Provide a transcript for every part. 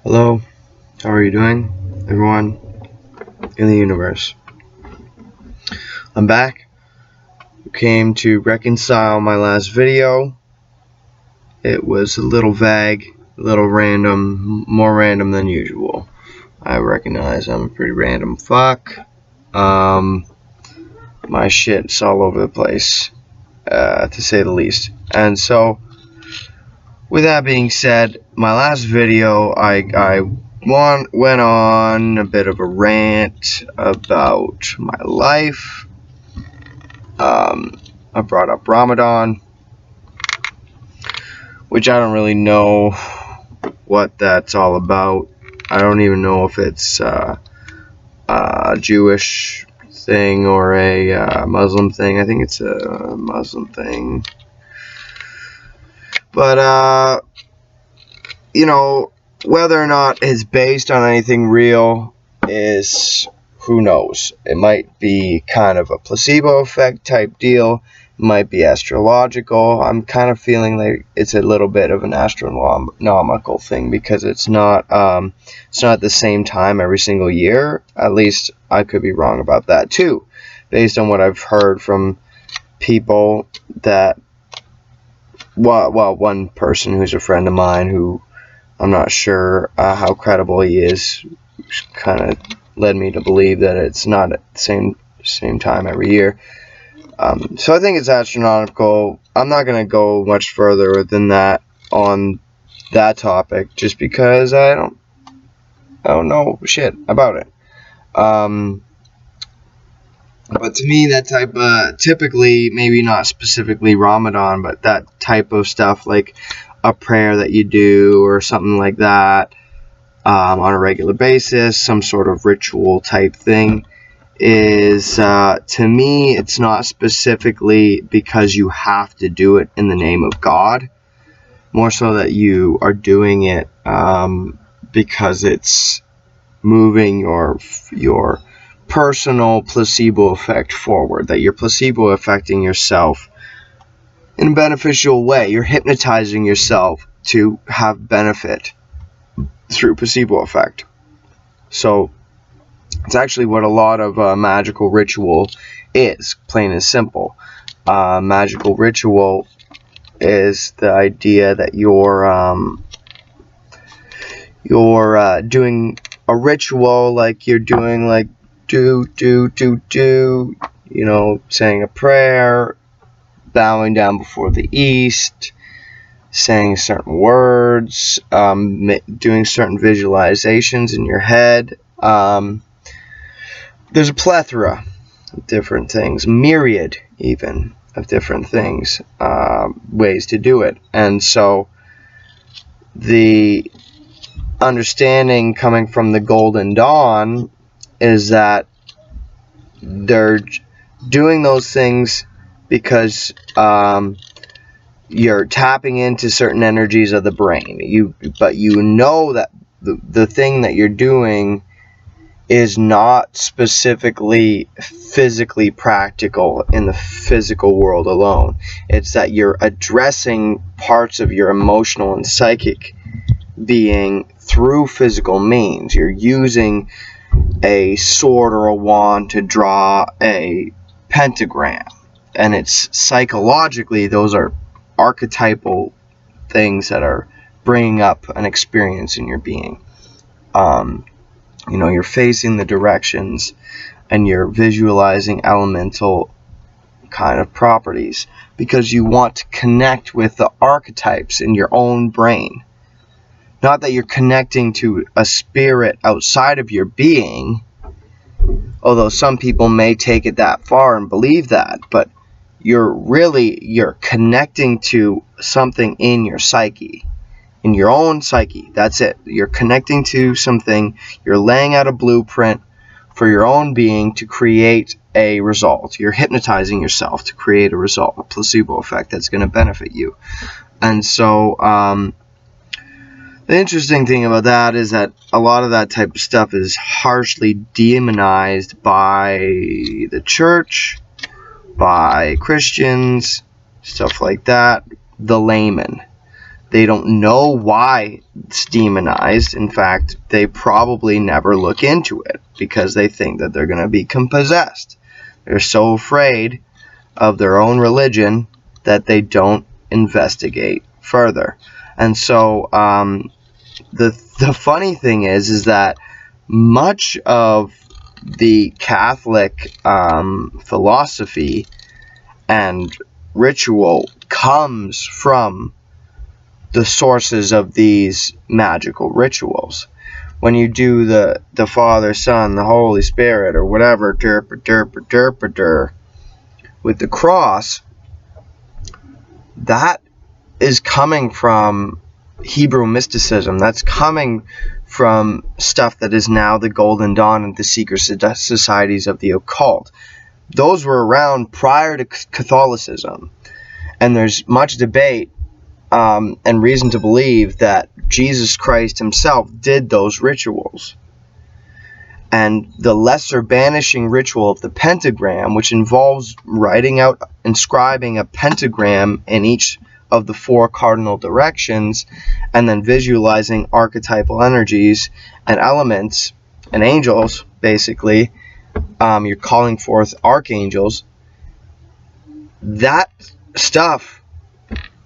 Hello, how are you doing, everyone in the universe? I'm back. Came to reconcile my last video. It was a little vague, a little random, more random than usual. I recognize I'm a pretty random fuck. My shit's all over the place, to say the least. And so, with that being said, my last video, I went on a bit of a rant about my life. I brought up Ramadan, which I don't really know what that's all about. I don't even know if it's a Jewish thing or a Muslim thing. I think it's a Muslim thing. But, whether or not it's based on anything real is, who knows. It might be kind of a placebo effect type deal. It might be astrological. I'm kind of feeling like it's a little bit of an astronomical thing because it's not at the same time every single year. At least I could be wrong about that too, based on what I've heard from people that, well, one person who's a friend of mine who I'm not sure how credible he is, kind of led me to believe that it's not at the same time every year. So I think it's astronomical. I'm not going to go much further than that on that topic, just because I don't know shit about it. But to me, that type of, typically, maybe not specifically Ramadan, but that type of stuff, like a prayer that you do or something like that, on a regular basis, some sort of ritual type thing, is, to me, it's not specifically because you have to do it in the name of God, more so that you are doing it because it's moving your personal placebo effect forward, that you're placebo affecting yourself in a beneficial way. You're hypnotizing yourself to have benefit through placebo effect. So it's actually what a lot of magical ritual is, plain and simple. Magical ritual is the idea that you're doing a ritual, like you're doing like do, saying a prayer, bowing down before the east, saying certain words, doing certain visualizations in your head. There's a plethora of different things, myriad even of different things, ways to do it. And so the understanding coming from the Golden Dawn is that they're doing those things because you're tapping into certain energies of the brain. But you know that the thing that you're doing is not specifically physically practical in the physical world alone. It's that you're addressing parts of your emotional and psychic being through physical means. You're using a sword or a wand to draw a pentagram, and it's psychologically, those are archetypal things that are bringing up an experience in your being. You're facing the directions and you're visualizing elemental kind of properties because you want to connect with the archetypes in your own brain. Not that you're connecting to a spirit outside of your being, although some people may take it that far and believe that, but you're connecting to something in your psyche, in your own psyche. That's it. You're connecting to something. You're laying out a blueprint for your own being to create a result. You're hypnotizing yourself to create a result, a placebo effect that's going to benefit you. And so the interesting thing about that is that a lot of that type of stuff is harshly demonized by the church, by Christians, stuff like that, the layman. They don't know why it's demonized. In fact, they probably never look into it because they think that they're going to become possessed. They're so afraid of their own religion that they don't investigate further. And so the funny thing is that much of the Catholic philosophy and ritual comes from the sources of these magical rituals. When you do the Father, Son, the Holy Spirit, or whatever, with the cross, that is coming from Hebrew mysticism. That's coming from stuff that is now the Golden Dawn and the secret societies of the occult. Those were around prior to Catholicism, and there's much debate and reason to believe that Jesus Christ himself did those rituals. And the lesser banishing ritual of the pentagram, which involves writing out, inscribing a pentagram in each of the 4 cardinal directions, and then visualizing archetypal energies and elements and angels, basically, you're calling forth archangels. That stuff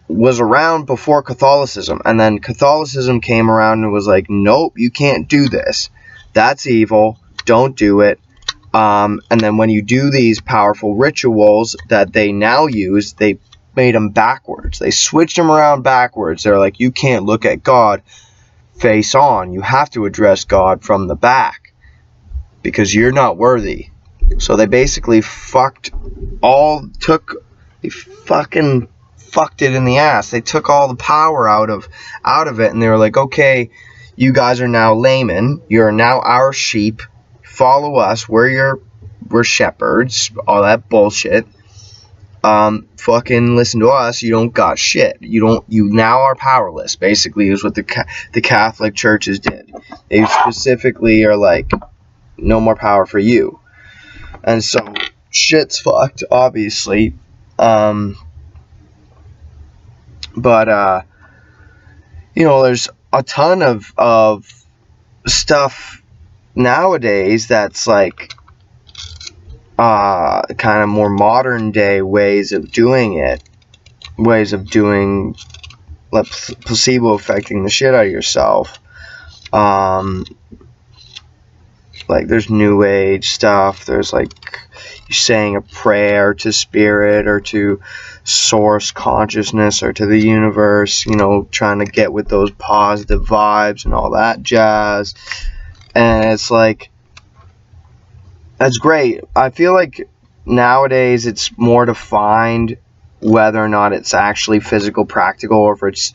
was around before Catholicism, and then Catholicism came around and was like, nope, you can't do this. That's evil. Don't do it. And then when you do these powerful rituals that they now use, they made them backwards. They switched them around backwards. They're like, you can't look at God face on. You have to address God from the back because you're not worthy. So they basically fucking fucked it in the ass. They took all the power out of it, and they were like, okay, you guys are now laymen. You're now our sheep. Follow us. We're shepherds. All that bullshit. Fucking listen to us. You don't got shit. You now are powerless. Basically, is what the Catholic churches did. They specifically are like, no more power for you. And so shit's fucked, obviously. But there's a ton of stuff nowadays that's like kind of more modern day ways of doing it, ways of doing like placebo affecting the shit out of yourself. Like there's new age stuff, there's like you saying a prayer to spirit or to source consciousness or to the universe, trying to get with those positive vibes and all that jazz. And it's like, that's great. I feel like nowadays it's more to find whether or not it's actually physical, practical, or if it's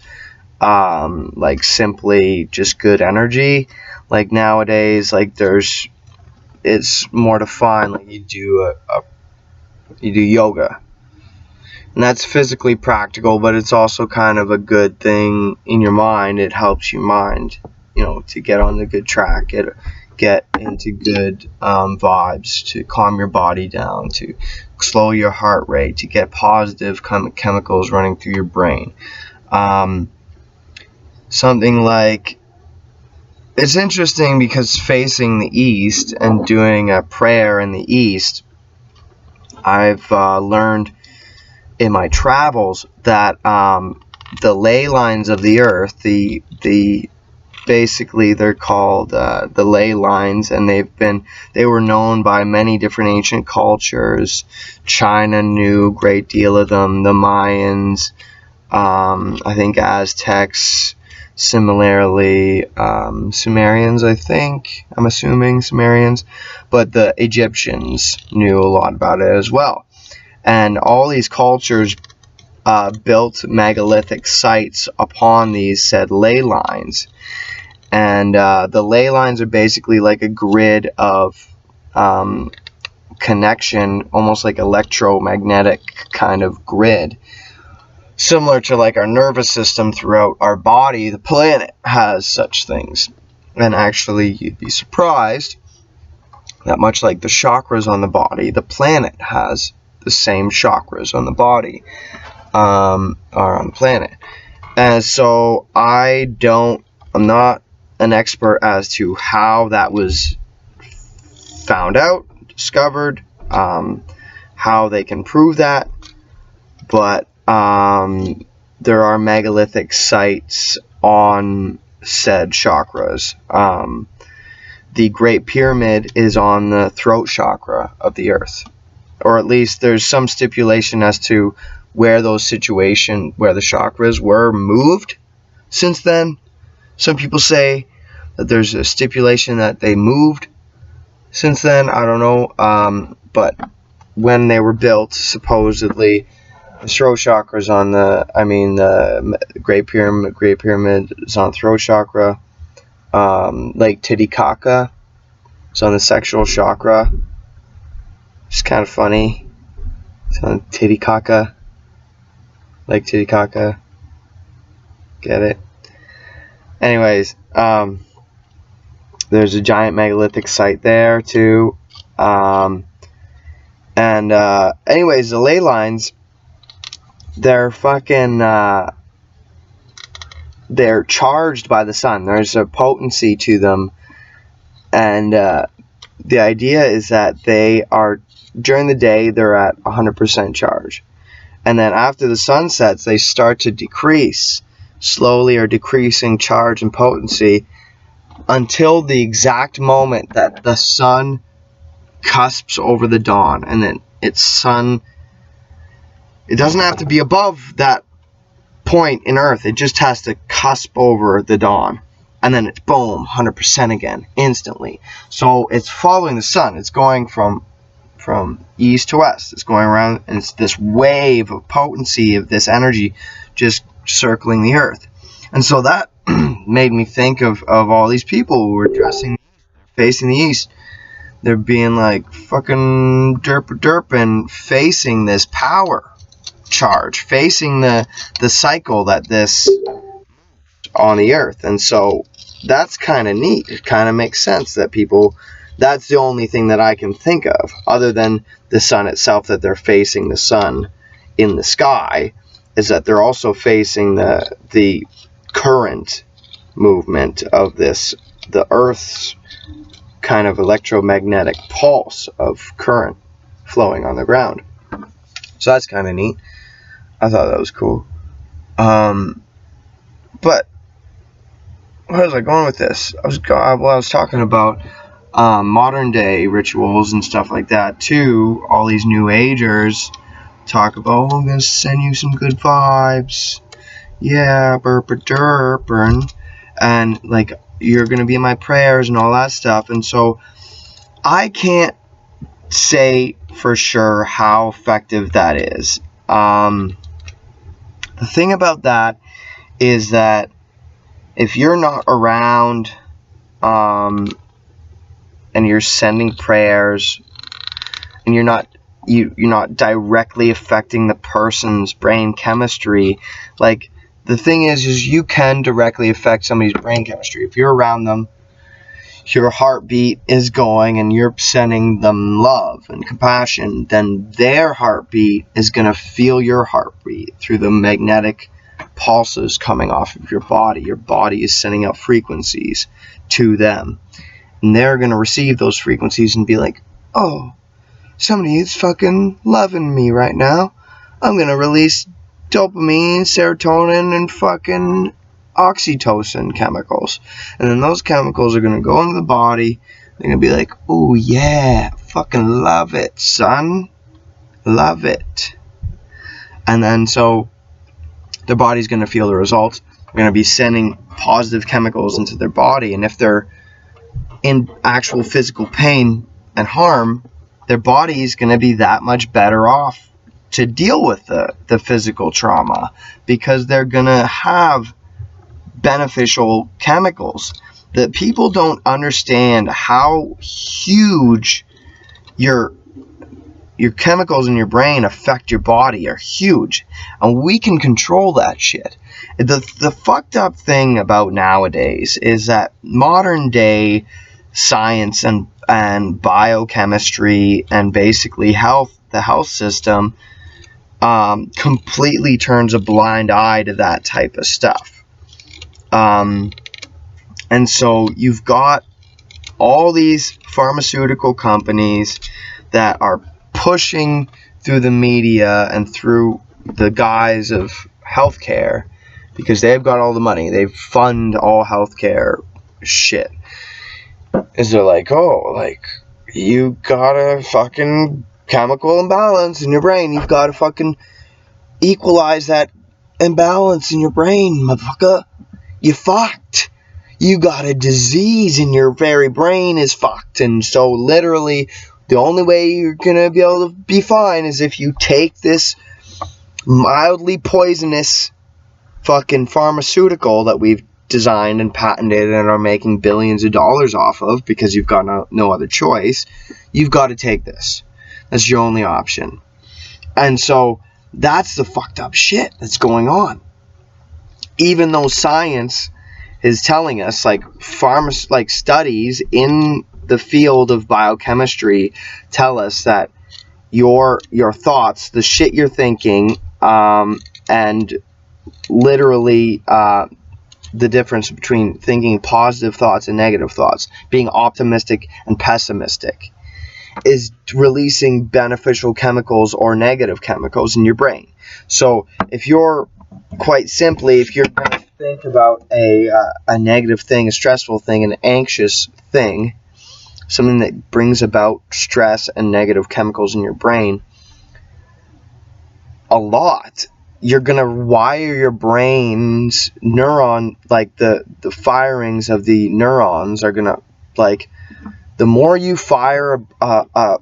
like simply just good energy. Like nowadays, like it's more to find, like you do yoga, and that's physically practical, but it's also kind of a good thing in your mind. It helps your mind, to get on the good track, get into good vibes, to calm your body down, to slow your heart rate, to get positive chemicals running through your brain. Something like, it's interesting because facing the east and doing a prayer in the east, I've learned in my travels that the ley lines of the earth, basically they're called the ley lines, and they were known by many different ancient cultures. China knew a great deal of them, the Mayans, I think Aztecs, similarly Sumerians, I'm assuming Sumerians, but the Egyptians knew a lot about it as well. And all these cultures built megalithic sites upon these said ley lines. And the ley lines are basically like a grid of connection, almost like electromagnetic kind of grid. Similar to like our nervous system throughout our body, the planet has such things. And actually, you'd be surprised that much like the chakras on the body, the planet has the same chakras on the body, or on the planet. And so I'm not an expert as to how that was found out, discovered, how they can prove that, but there are megalithic sites on said chakras. The Great Pyramid is on the throat chakra of the earth, or at least there's some stipulation as to where the chakras were moved since then. Some people say that there's a stipulation that they moved since then. I don't know, but when they were built, supposedly the throat chakra is on the Great Pyramid is on throat chakra. Lake Titicaca is on the sexual chakra. It's kind of funny. It's on Titicaca. Lake Titicaca. Get it? Anyways, there's a giant megalithic site there too. Anyways, the ley lines, they're they're charged by the sun. There's a potency to them, and the idea is that they are, during the day, they're at 100% charge, and then after the sun sets, they start to decrease, slowly are decreasing charge and potency until the exact moment that the sun cusps over the dawn, and then it doesn't have to be above that point in Earth, it just has to cusp over the dawn, and then it's boom, 100% again, instantly. So it's following the sun, it's going from east to west, it's going around, and it's this wave of potency of this energy just circling the Earth. And so that made me think of all these people who were facing the east. They're being like fucking derping, facing this power charge, facing the cycle that this on the earth. And so that's kind of neat. It kind of makes sense that that's the only thing that I can think of, other than the sun itself, that they're facing the sun in the sky, is that they're also facing the current movement of the Earth's kind of electromagnetic pulse of current flowing on the ground. So that's kind of neat. I thought that was cool. But where was I going with this? I was talking about modern day rituals and stuff like that too. All these new agers talk about, I'm gonna send you some good vibes. Yeah, burp and like you're gonna be in my prayers and all that stuff. And so I can't say for sure how effective that is. The thing about that is that if you're not around and you're sending prayers and you're not directly affecting the person's brain chemistry, like the thing is you can directly affect somebody's brain chemistry. If you're around them, your heartbeat is going and you're sending them love and compassion, then their heartbeat is going to feel your heartbeat through the magnetic pulses coming off of your body. Your body is sending out frequencies to them, and they're going to receive those frequencies and be like, oh, somebody is fucking loving me right now. I'm going to release dopamine, serotonin, and fucking oxytocin chemicals. And then those chemicals are going to go into the body. They're going to be like, oh yeah, fucking love it, son. Love it. And then so their body's going to feel the results. They're going to be sending positive chemicals into their body. And if they're in actual physical pain and harm, their body is going to be that much better off to deal with the physical trauma, because they're going to have beneficial chemicals. That people don't understand how huge your chemicals in your brain affect your body are huge, and we can control that shit. The fucked up thing about nowadays is that modern day science and biochemistry and basically the health system completely turns a blind eye to that type of stuff. And so you've got all these pharmaceutical companies that are pushing through the media and through the guise of healthcare, because they've got all the money. They fund all healthcare shit. Is they're like, oh, like, you got a fucking chemical imbalance in your brain. You've got to fucking equalize that imbalance in your brain, motherfucker. You fucked. You got a disease in your very brain is fucked. And so literally the only way you're gonna be able to be fine is if you take this mildly poisonous fucking pharmaceutical that we've designed and patented and are making billions of dollars off of, because you've got no other choice. You've got to take this. That's your only option. And so that's the fucked up shit that's going on. Even though science is telling us, like studies in the field of biochemistry tell us that your thoughts, the shit you're thinking, and literally the difference between thinking positive thoughts and negative thoughts, being optimistic and pessimistic, is releasing beneficial chemicals or negative chemicals in your brain. So if you're, quite simply, if you're going to think about a negative thing, a stressful thing, an anxious thing, something that brings about stress and negative chemicals in your brain a lot, you're going to wire your brain's neuron, like the firings of the neurons are going to, like, the more you fire a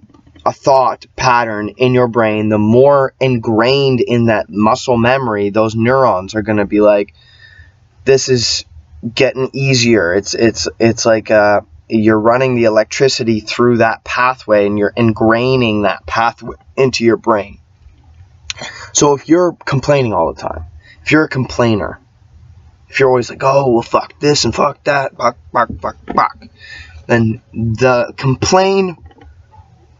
thought pattern in your brain, the more ingrained in that muscle memory those neurons are going to be like, this is getting easier. It's like you're running the electricity through that pathway, and you're ingraining that pathway into your brain. So if you're complaining all the time, if you're a complainer, if you're always like, oh, well, fuck this and fuck that, fuck, then the complain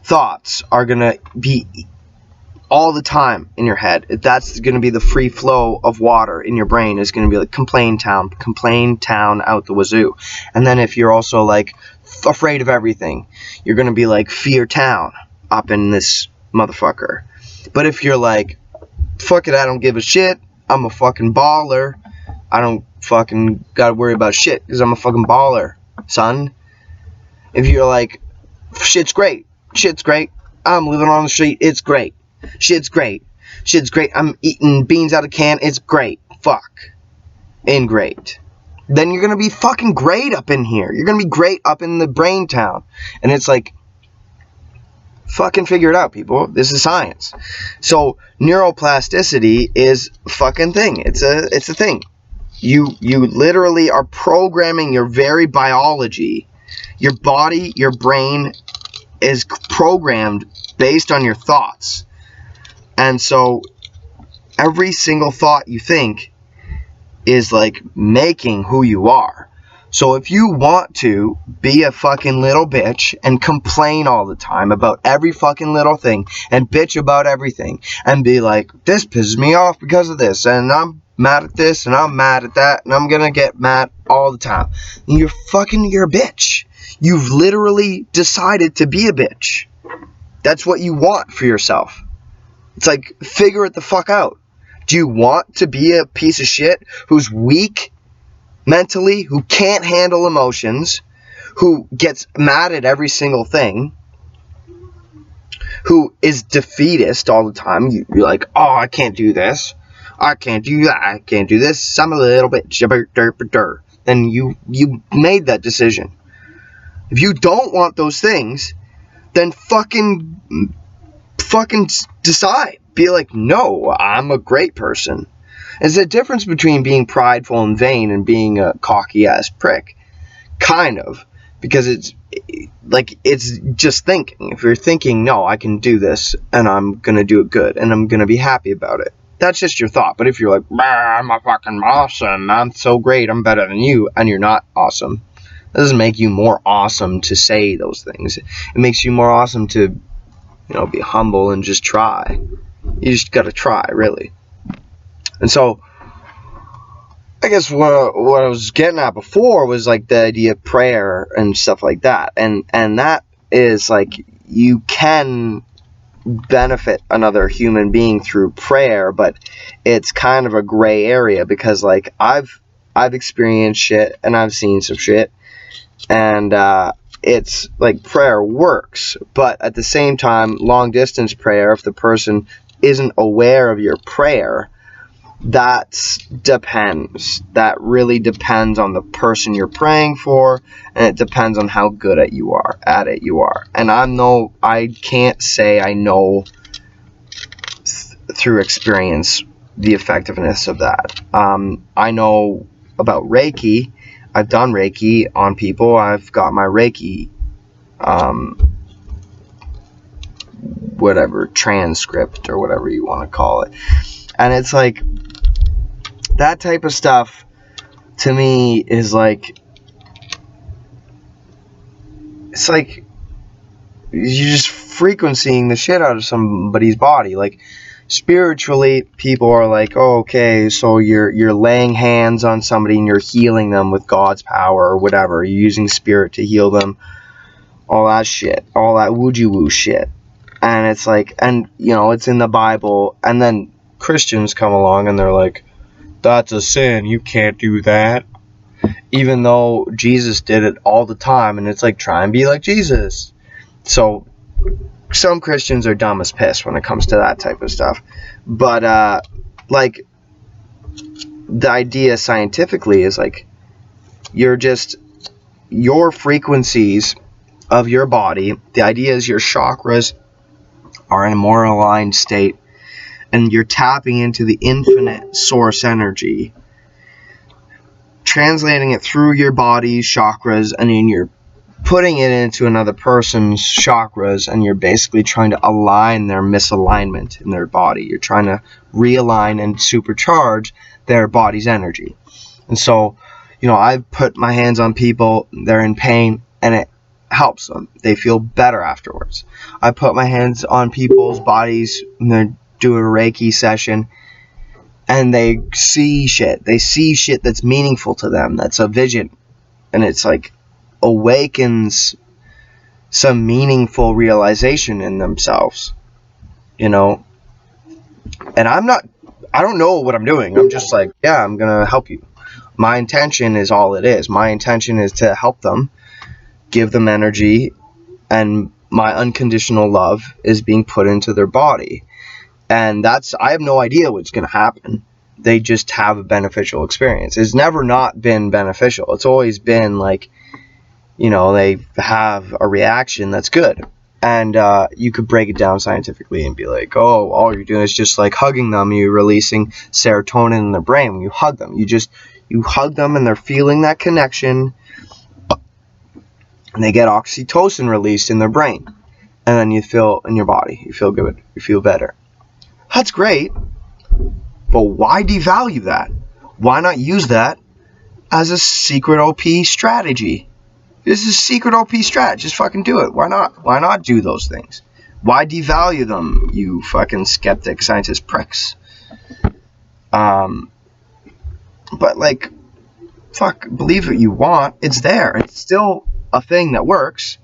thoughts are going to be all the time in your head. That's going to be the free flow of water in your brain, is going to be like complain town out the wazoo. And then if you're also like afraid of everything, you're going to be like fear town up in this motherfucker. But if you're like, fuck it, I don't give a shit, I'm a fucking baller, I don't fucking gotta worry about shit because I'm a fucking baller, son. If you're like, shit's great, I'm living on the street, it's great, shit's great, I'm eating beans out of can, it's great, great. Then you're gonna be fucking great up in here. You're gonna be great up in the brain town. And it's like, fucking figure it out, people. This is science. So neuroplasticity is a fucking thing. It's a thing. You literally are programming your very biology. Your body, your brain is programmed based on your thoughts. And so every single thought you think is like making who you are. So if you want to be a fucking little bitch and complain all the time about every fucking little thing and bitch about everything and be like, this pisses me off because of this, and I'm mad at this and I'm mad at that and I'm gonna get mad all the time, you're a bitch. You've literally decided to be a bitch. That's what you want for yourself. It's like, figure it the fuck out. Do you want to be a piece of shit who's weak mentally, who can't handle emotions, who gets mad at every single thing, who is defeatist all the time? You're like, oh, I can't do this, I can't do that, I can't do this, I'm a little bit jibber. Then you made that decision. If you don't want those things, then fucking decide. Be like, no, I'm a great person. There's a difference between being prideful and vain and being a cocky-ass prick. Kind of. Because it's just thinking. If you're thinking, no, I can do this, and I'm going to do it good, and I'm going to be happy about it, that's just your thought. But if you're like, I'm a fucking awesome, I'm so great, I'm better than you, and you're not awesome, that doesn't make you more awesome to say those things. It makes you more awesome to, be humble and just try. You just got to try, really. And so, I guess what I was getting at before was like the idea of prayer and stuff like that. And that is like, you can benefit another human being through prayer, but it's kind of a gray area, because like I've experienced shit and I've seen some shit, and it's like prayer works, but at the same time, long distance prayer, if the person isn't aware of your prayer, that really depends on the person you're praying for, and it depends on how good at it you are. And I can't say I know through experience the effectiveness of that. I know about Reiki. I've done Reiki on people. I've got my Reiki whatever transcript or whatever you want to call it, and it's like, that type of stuff to me is like, it's like you're just frequencying the shit out of somebody's body. Like, spiritually, people are like, oh, okay, so you're laying hands on somebody and you're healing them with God's power or whatever. You're using spirit to heal them. All that shit. All that woo shit. And it's like, and it's in the Bible, and then Christians come along and they're like, that's a sin, you can't do that. Even though Jesus did it all the time, and it's like, try and be like Jesus. So some Christians are dumb as piss when it comes to that type of stuff. But like, the idea scientifically is like, your frequencies of your body, the idea is your chakras are in a more aligned state, and you're tapping into the infinite source energy, translating it through your body's chakras, and then you're putting it into another person's chakras, and you're basically trying to align their misalignment in their body. You're trying to realign and supercharge their body's energy. And so, I've put my hands on people, they're in pain, and it helps them. They feel better afterwards. I put my hands on people's bodies and they're doing a Reiki session, and they see shit. They see shit that's meaningful to them. That's a vision. And it's like, awakens some meaningful realization in themselves. And I don't know what I'm doing. I'm just like, yeah, I'm going to help you. My intention is all it is. My intention is to help them, give them energy, and my unconditional love is being put into their body. And I have no idea what's going to happen. They just have a beneficial experience. It's never not been beneficial. It's always been like, they have a reaction that's good. And you could break it down scientifically and be like, oh, all you're doing is just like hugging them. You're releasing serotonin in their brain when you hug them. You hug them and they're feeling that connection. And they get oxytocin released in their brain. And then you feel in your body. You feel good. You feel better. That's great. But why devalue that? Why not use that as a secret OP strategy? This is a secret OP strat. Just fucking do it. Why not? Why not do those things? Why devalue them, you fucking skeptic scientist pricks? But like, fuck, believe what you want. It's there. It's still a thing that works.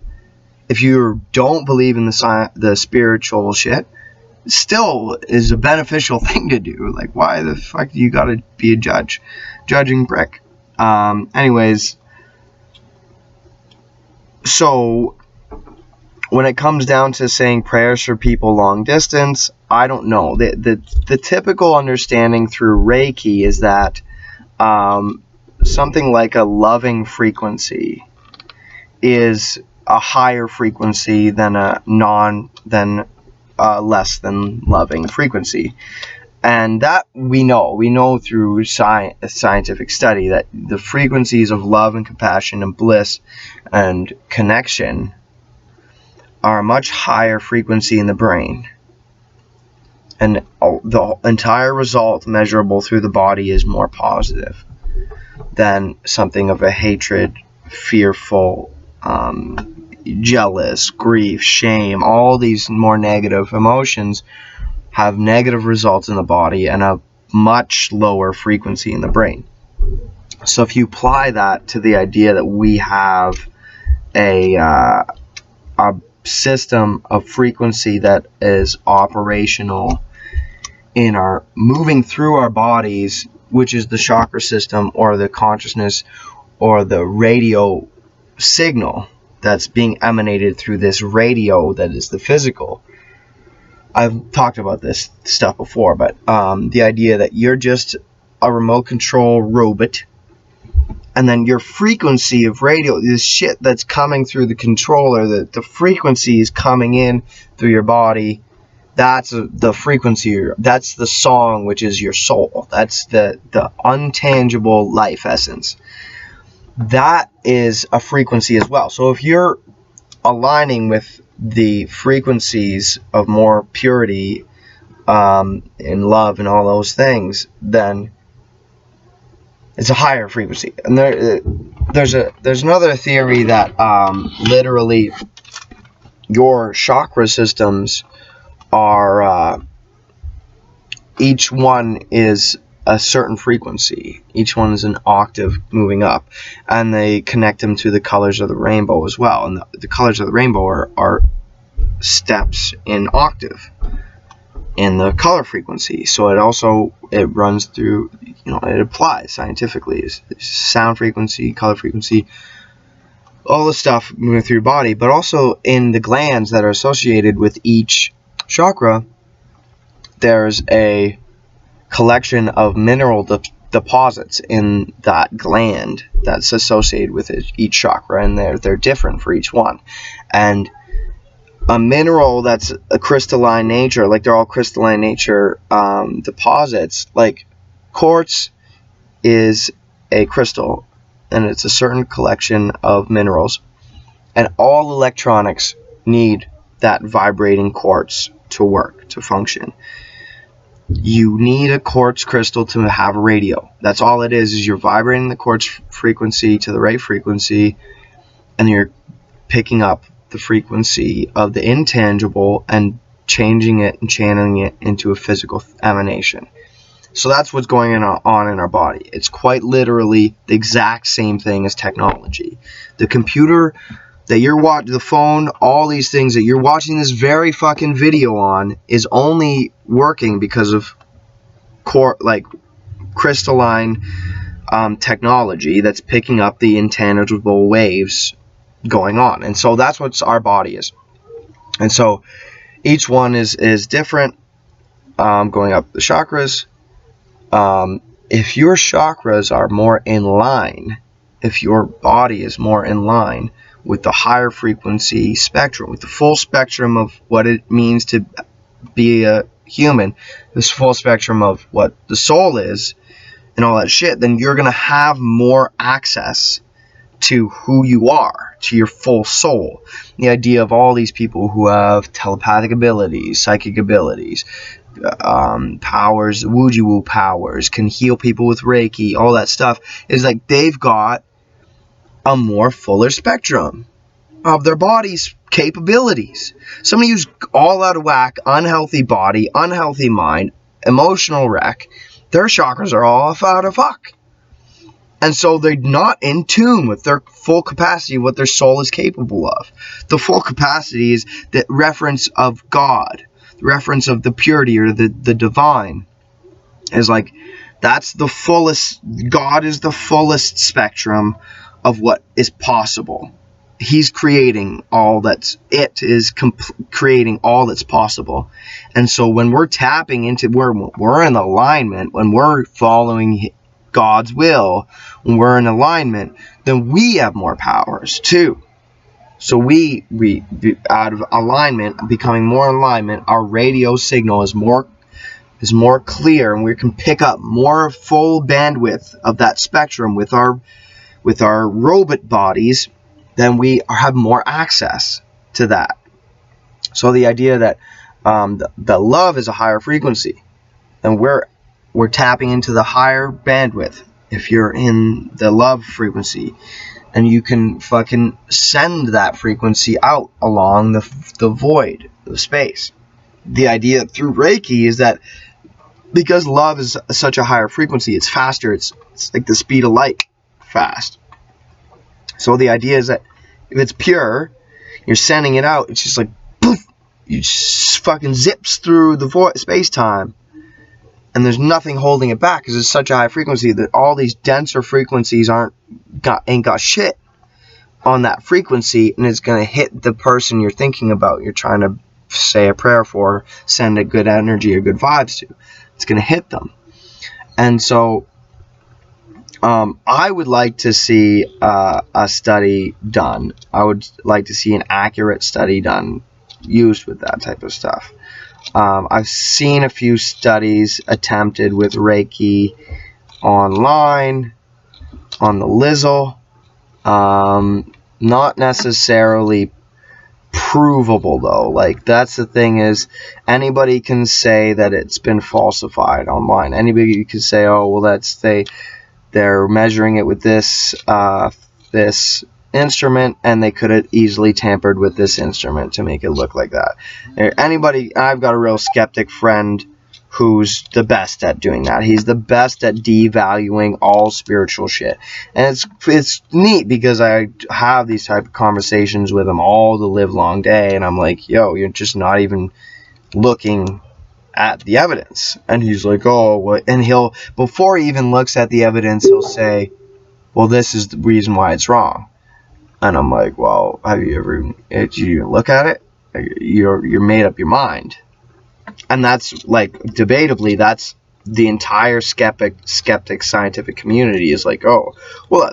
If you don't believe in the spiritual shit, it still is a beneficial thing to do. Like, why the fuck do you gotta be a judging prick? Anyways, so when it comes down to saying prayers for people long distance, I don't know. The typical understanding through Reiki is that something like a loving frequency is a higher frequency than less than loving frequency. And that we know through scientific study that the frequencies of love and compassion and bliss and connection are a much higher frequency in the brain. And the entire result measurable through the body is more positive than something of a hatred, fearful, jealous, grief, shame, all these more negative emotions have negative results in the body and a much lower frequency in the brain. So if you apply that to the idea that we have a system of frequency that is operational in our moving through our bodies, which is the chakra system or the consciousness or the radio signal that's being emanated through this radio that is the physical. I've talked about this stuff before, but the idea that you're just a remote control robot, and then your frequency of radio, this shit that's coming through the controller, the frequency is coming in through your body. That's the frequency. That's the song, which is your soul. That's the untangible life essence. That is a frequency as well. So if you're aligning with the frequencies of more purity and love and all those things, then it's a higher frequency. And there's another theory that literally your chakra systems are each one is a certain frequency. Each one is an octave moving up, and they connect them to the colors of the rainbow as well. And the colors of the rainbow are steps in octave in the color frequency. So it runs through, it applies scientifically. It's sound frequency, color frequency, all the stuff moving through your body, but also in the glands that are associated with each chakra. There's a collection of mineral deposits in that gland that's associated with each chakra, and they're different for each one. And a mineral that's a crystalline nature, like they're all crystalline nature deposits, like quartz is a crystal, and it's a certain collection of minerals, and all electronics need that vibrating quartz to work, to function. You need a quartz crystal to have a radio. That's all it is you're vibrating the quartz frequency to the right frequency, and you're picking up the frequency of the intangible and changing it and channeling it into a physical emanation. So that's what's going on in our body. It's quite literally the exact same thing as technology. The computer that you're watching, the phone, all these things that you're watching this very fucking video on is only working because of crystalline technology that's picking up the intangible waves going on. And so that's what our body is. And so each one is different, going up the chakras. If your chakras are more in line, if your body is more in line with the higher frequency spectrum, with the full spectrum of what it means to be a human, this full spectrum of what the soul is and all that shit, then you're going to have more access to who you are, to your full soul. The idea of all these people who have telepathic abilities, psychic abilities, powers, Wujiwoo powers, can heal people with Reiki, all that stuff, is like they've got a more fuller spectrum of their body's capabilities. Somebody who's all out of whack, unhealthy body, unhealthy mind, emotional wreck, their chakras are all out of fuck. And so they're not in tune with their full capacity, what their soul is capable of. The full capacity is the reference of God, the reference of the purity or the divine. Is like, that's the fullest, God is the fullest spectrum of what is possible. He's creating all that's, creating all that's possible. And so when we're tapping into, we're in alignment, when we're following God's will, when we're in alignment, then we have more powers too. So we out of alignment, becoming more in alignment, our radio signal is more clear, and we can pick up more full bandwidth of that spectrum with our robot bodies. Then we have more access to that. So the idea that the love is a higher frequency, and we're tapping into the higher bandwidth if you're in the love frequency, and you can fucking send that frequency out along the void, the space. the idea through Reiki is that because love is such a higher frequency, it's faster. It's like the speed of light, fast. So the idea is that if it's pure, you're sending it out. It's just like poof, you just fucking zips through the space-time, and there's nothing holding it back because it's such a high frequency that all these denser frequencies ain't got shit on that frequency, and it's gonna hit the person you're thinking about. You're trying to say a prayer for, send a good energy or good vibes to. It's gonna hit them, and so I would like to see a study done. I would like to see an accurate study done used with that type of stuff. I've seen a few studies attempted with Reiki online, on the Lizzle. Not necessarily provable though. Like, that's the thing, is anybody can say that it's been falsified online. Anybody can say, oh well, they're measuring it with this this instrument, and they could have easily tampered with this instrument to make it look like that. I've got a real skeptic friend who's the best at doing that. He's the best at devaluing all spiritual shit. And it's neat because I have these type of conversations with him all the live long day, and I'm like, yo, you're just not even looking at the evidence. And he's like, oh, what? And he'll, before he even looks at the evidence, he'll say, well, this is the reason why it's wrong. And I'm like, well, did you look at it? You're made up your mind. And that's, like, debatably, that's the entire skeptic scientific community is like, oh, well,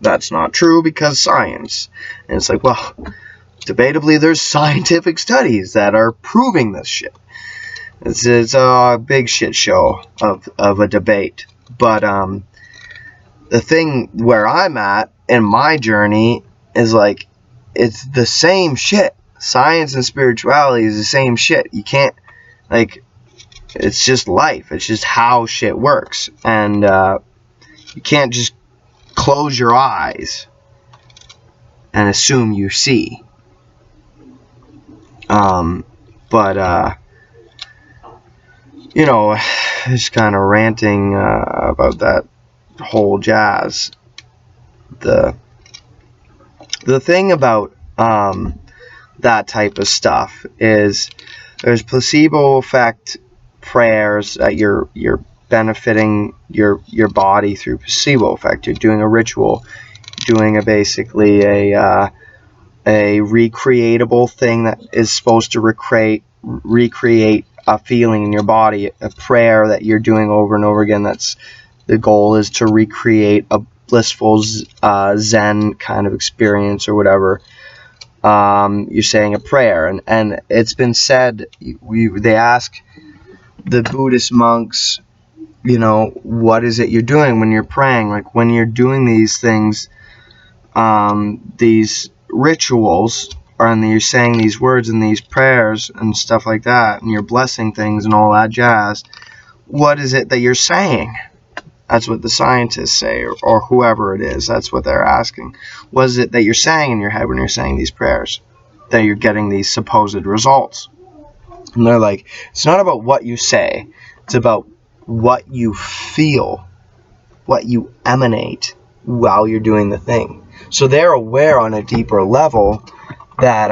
that's not true because science. And it's like, well, debatably, there's scientific studies that are proving this shit. It's a big shit show of a debate. But the thing where I'm at in my journey is, like, it's the same shit. Science and spirituality is the same shit. You can't, like, it's just life. It's just how shit works. And you can't just close your eyes and assume you see. You know, just kind of ranting about that whole jazz. The thing about that type of stuff is there's placebo effect prayers that you're benefiting your body through placebo effect. You're doing a ritual, doing basically a recreatable thing that is supposed to recreate a feeling in your body, a prayer that you're doing over and over again. That's the goal, is to recreate a blissful Zen kind of experience or whatever. You're saying a prayer, and it's been said, they ask the Buddhist monks, you know, what is it you're doing when you're praying? Like, when you're doing these things, these rituals, and you're saying these words and these prayers and stuff like that, and you're blessing things and all that jazz, what is it that you're saying? That's what the scientists say, or whoever it is. That's what they're asking. What is it that you're saying in your head when you're saying these prayers, that you're getting these supposed results? And they're like, it's not about what you say. It's about what you feel, what you emanate while you're doing the thing. So they're aware on a deeper level that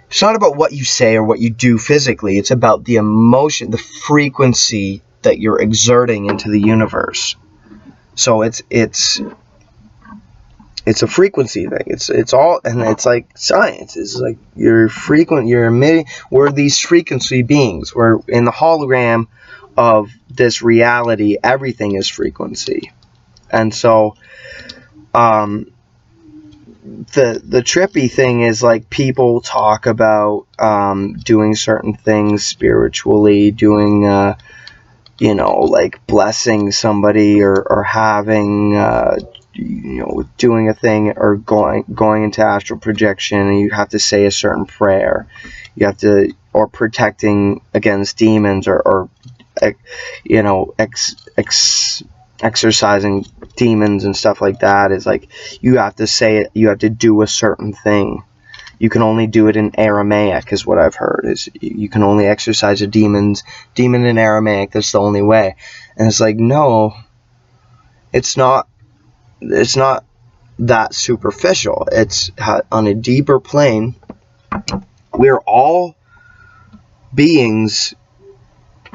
it's not about what you say or what you do physically. It's about the emotion, the frequency that you're exerting into the universe. So it's a frequency thing. It's all, and it's like science. It's like you're emitting. We're these frequency beings. We're in the hologram of this reality. Everything is frequency. And so the trippy thing is, like, people talk about doing certain things spiritually, doing you know, like blessing somebody, or having you know, doing a thing, or going into astral projection, and you have to say a certain prayer. You have to, or protecting against demons, or you know, exercising demons and stuff like that, is like, you have to say it, you have to do a certain thing. You can only do it in Aramaic, is what I've heard. Is you can only exorcise a demon in Aramaic. That's the only way. And it's like, no, it's not that superficial. It's on a deeper plane. We're all beings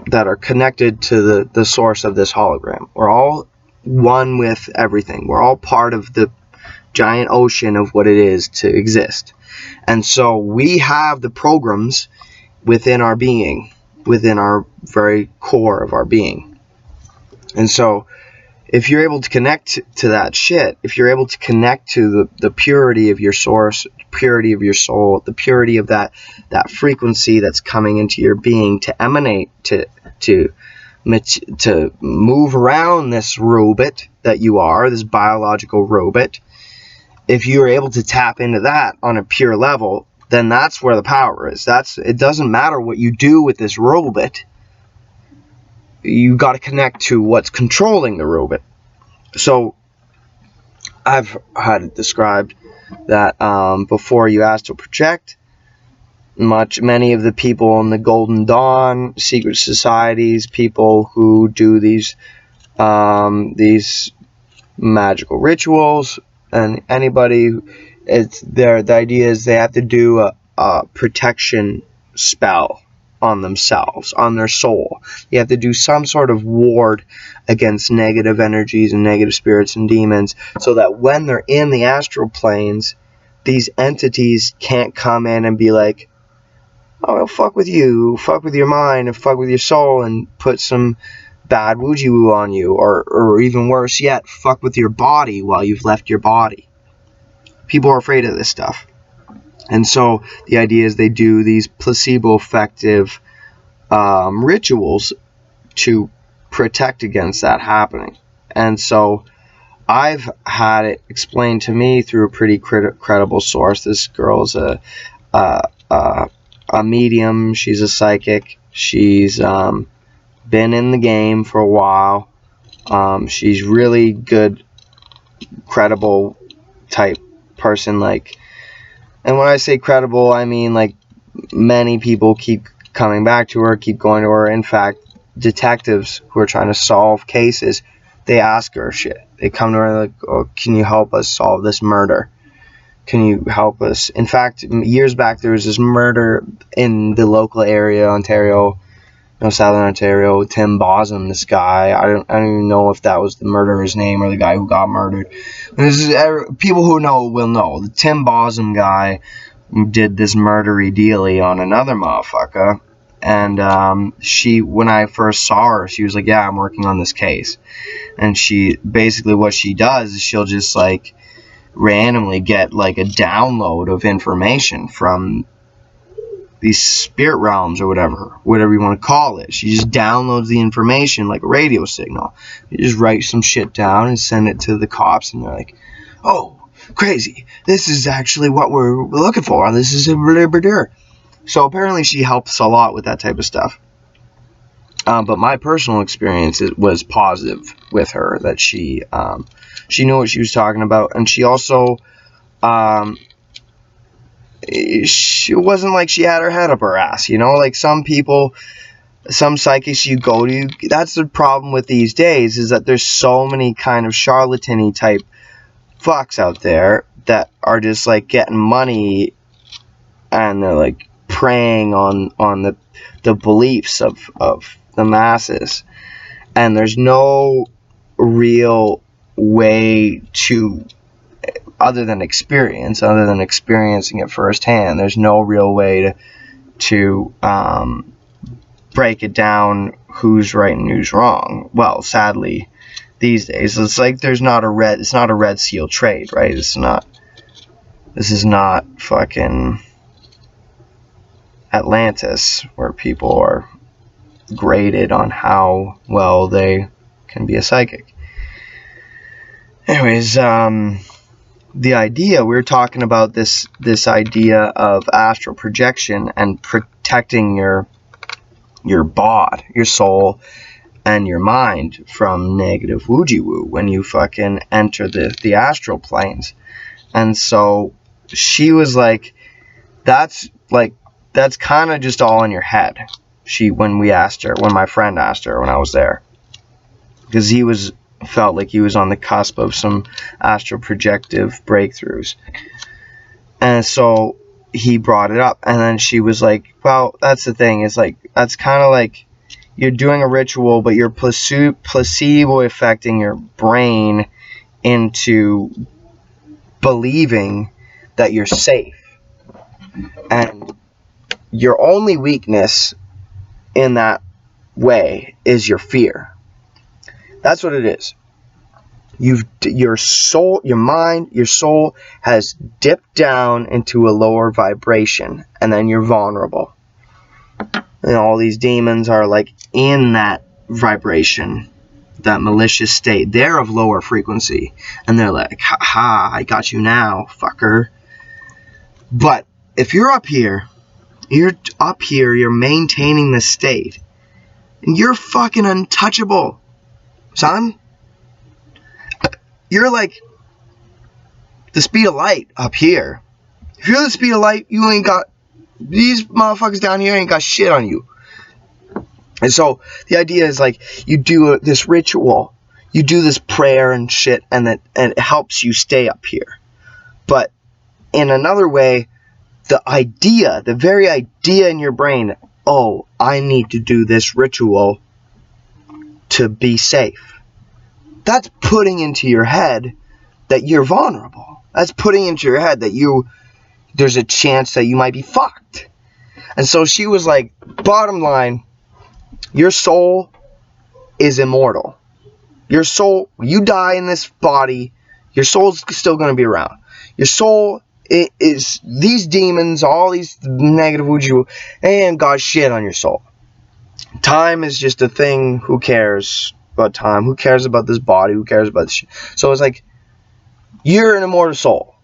that are connected to the source of this hologram. We're all one with everything. We're all part of the giant ocean of what it is to exist. And so we have the programs within our being, within our very core of our being. And so if you're able to connect to that shit, if you're able to connect to the purity of your source, purity of your soul, the purity of that frequency that's coming into your being to emanate, to move around this robot that you are, this biological robot, if you're able to tap into that on a pure level, then that's where the power is. It doesn't matter what you do with this robot. You got to connect to what's controlling the robot. So I've had it described that before you astral project, many of the people in the Golden Dawn, secret societies, people who do these magical rituals, and anybody, the idea is they have to do a protection spell on themselves, on their soul. You have to do some sort of ward against negative energies and negative spirits and demons, so that when they're in the astral planes, these entities can't come in and be like, oh, well, fuck with you, fuck with your mind, and fuck with your soul, and put some bad wooji woo on you, or even worse yet, fuck with your body while you've left your body. People are afraid of this stuff. And so the idea is they do these placebo-effective rituals to protect against that happening. And so I've had it explained to me through a pretty credible source. This girl's a medium. She's a psychic. She's been in the game for a while. She's really good, credible type person. Like, and when I say credible, I mean like many people keep coming back to her, keep going to her. In fact, detectives who are trying to solve cases, they ask her shit. They come to her like, oh, can you help us solve this murder? Can you help us? In fact, years back, there was this murder in the local area, Ontario, Southern Ontario. Tim Bosham, this guy. I don't even know if that was the murderer's name or the guy who got murdered. People who know will know. The Tim Bosham guy did this murdery dealy on another motherfucker. And when I first saw her, she was like, yeah, I'm working on this case. And she, basically what she does is she'll just like randomly get like a download of information from these spirit realms or whatever you want to call it. She just downloads the information like a radio signal. You just write some shit down and send it to the cops, and they're like, oh, crazy, this is actually what we're looking for. This is a liberty. So apparently she helps a lot with that type of stuff. But my personal experience was positive with her, that she knew what she was talking about, and she also it wasn't like she had her head up her ass, like some people, some psychics you go to. That's the problem with these days, is that there's so many kind of charlatan-y type fucks out there that are just like getting money, and they're like preying on the beliefs of the masses, and there's no real way to, other than experiencing it firsthand, there's no real way to break it down who's right and who's wrong. Well, sadly, these days it's like it's not a red seal trade, right? This is not fucking Atlantis, where people are graded on how well they can be a psychic. Anyways, the idea, we're talking about this idea of astral projection and protecting your bod, your soul, and your mind from negative wooji woo when you fucking enter the astral planes. And so she was like, that's kind of just all in your head. When my friend asked her when I was there, because felt like he was on the cusp of some astral projective breakthroughs, and so he brought it up, and then she was like, well, that's the thing, is like, that's kind of like you're doing a ritual, but you're placebo affecting your brain into believing that you're safe, and your only weakness in that way is your fear. That's what it is. Your soul, your mind, your soul has dipped down into a lower vibration, and then you're vulnerable. And all these demons are like in that vibration, that malicious state. They're of lower frequency, and they're like, ha ha, I got you now, fucker. But if you're up here, you're maintaining the state, and you're fucking untouchable, son. You're like the speed of light up here. If you're the speed of light, you ain't got, these motherfuckers down here ain't got shit on you. And so the idea is like, you do this ritual, you do this prayer and shit, and it helps you stay up here. But in another way, the very idea in your brain, oh, I need to do this ritual to be safe. That's putting into your head that you're vulnerable. That's putting into your head that there's a chance that you might be fucked. And so she was like, bottom line, your soul is immortal. Your soul, you die in this body, your soul's still going to be around. Your soul is these demons, all these negative wuju, and got shit on your soul. Time is just a thing. Who cares about time? Who cares about this body? Who cares about this shit? So it's like, you're an immortal soul.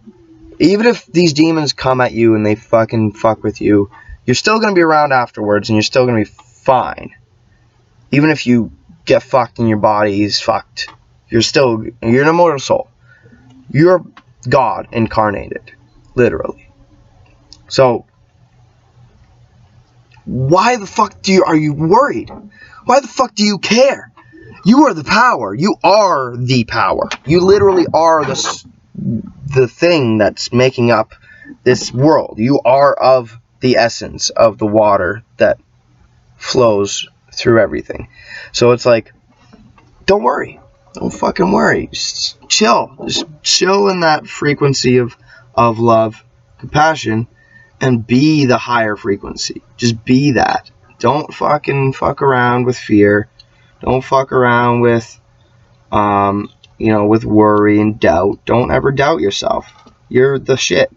Even if these demons come at you and they fucking fuck with you, you're still going to be around afterwards, and you're still going to be fine. Even if you get fucked and your body is fucked, you're an immortal soul. You're God incarnated, literally. So why the fuck are you worried? Why the fuck do you care? You are the power. You are the power. You literally are the thing that's making up this world. You are of the essence of the water that flows through everything. So it's like, don't worry. Don't fucking worry. Just chill. Just chill in that frequency of love, compassion, and be the higher frequency. Just be that. Don't fucking fuck around with fear. Don't fuck around with, with worry and doubt. Don't ever doubt yourself. You're the shit.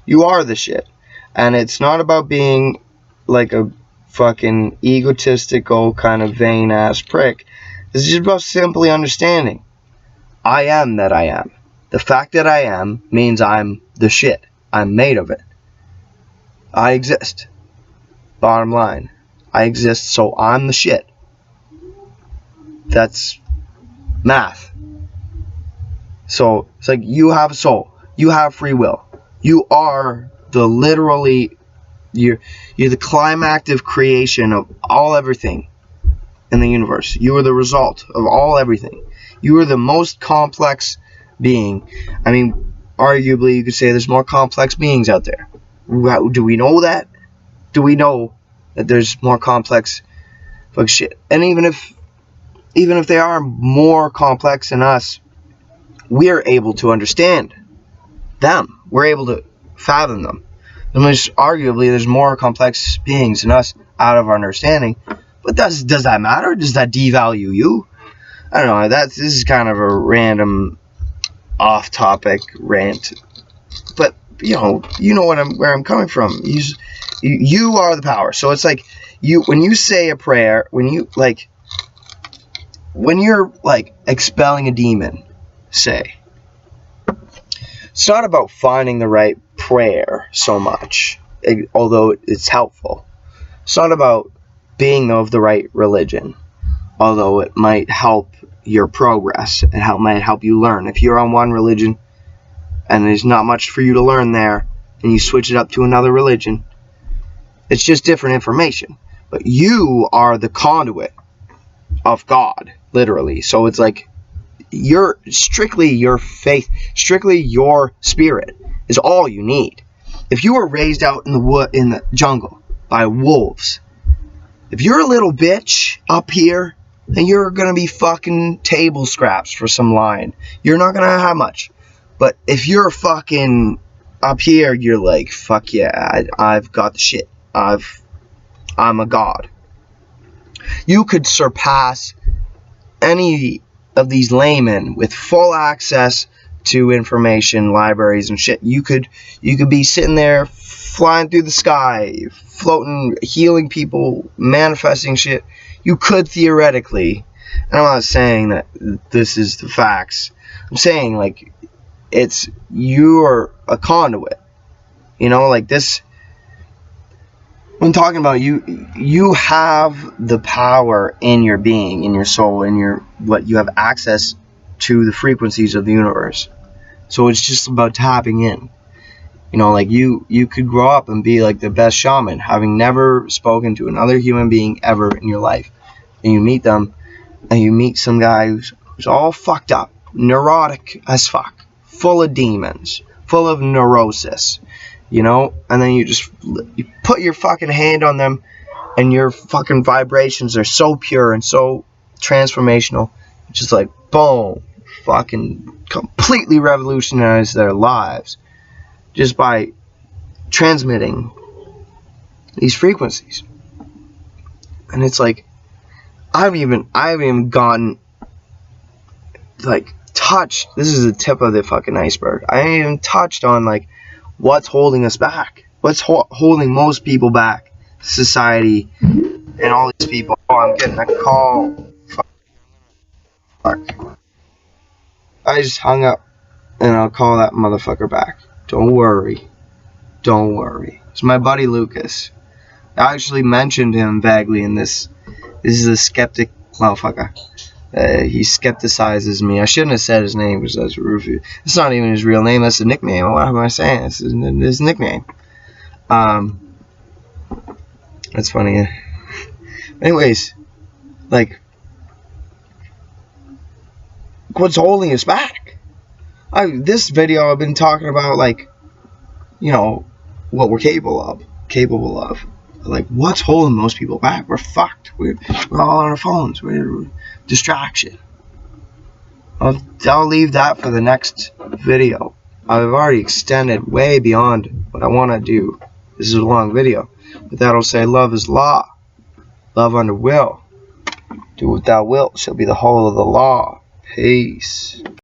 You are the shit. And it's not about being like a fucking egotistical kind of vain ass prick. It's just about simply understanding. I am that I am. The fact that I am means I'm the shit. I'm made of it. I exist. Bottom line. I exist, so I'm the shit. That's math. So it's like, you have a soul. You have free will. You are you're the climactic creation of everything in the universe. You are the result of everything. You are the most complex being. I mean, arguably you could say there's more complex beings out there. Do we know that? Do we know that there's more complex fuck shit? And even if they are more complex than us, we're able to understand them. We're able to fathom them. And arguably there's more complex beings than us out of our understanding. But does that matter? Does that devalue you? I don't know. This is kind of a random off-topic rant. But you know where I'm coming from. You are the power. So it's like, when you say a prayer, when you're like expelling a demon, say, it's not about finding the right prayer so much, although it's helpful. It's not about being of the right religion, although it might help your progress. Might help you learn. If you're on one religion and there's not much for you to learn there, and you switch it up to another religion. It's just different information. But you are the conduit of God, literally. So it's like strictly your faith, strictly your spirit is all you need. If you were raised out in the jungle by wolves, if you're a little bitch up here, then you're gonna be fucking table scraps for some lion. You're not gonna have much. But if you're fucking up here, you're like, fuck yeah, I've got the shit. I'm a god. You could surpass any of these laymen with full access to information, libraries and shit. You could be sitting there flying through the sky, floating, healing people, manifesting shit. You could theoretically. And I'm not saying that this is the facts. I'm saying like you're a conduit. You know, like this. I'm talking about you have the power in your being, in your soul, in what you have access to the frequencies of the universe. So it's just about tapping in. You know, like you could grow up and be like the best shaman, having never spoken to another human being ever in your life. And you meet them, and you meet some guy who's all fucked up, neurotic as fuck, full of demons, full of neurosis. You know, and then you put your fucking hand on them, and your fucking vibrations are so pure and so transformational. Just like, boom, fucking completely revolutionize their lives just by transmitting these frequencies. And it's like, I haven't even gotten, like, touched. This is the tip of the fucking iceberg. I haven't even touched on, like, what's holding us back? What's holding most people back? Society and all these people. Oh, I'm getting a call. Fuck. I just hung up, and I'll call that motherfucker back. Don't worry. Don't worry. It's my buddy Lucas. I actually mentioned him vaguely in this. This is a skeptic motherfucker. He skepticizes me. I shouldn't have said his name because that's rude. It's not even his real name. That's a nickname. What am I saying? It's his nickname. That's funny. Anyways, like, what's holding us back? This video I've been talking about, like, you know, what we're capable of. Like, what's holding most people back? We're fucked. We're all on our phones. We're distraction. I'll leave that for the next video. I've already extended way beyond what I want to do. This is a long video. But that'll say love is law. Love under will. Do what thou wilt shall be the whole of the law. Peace.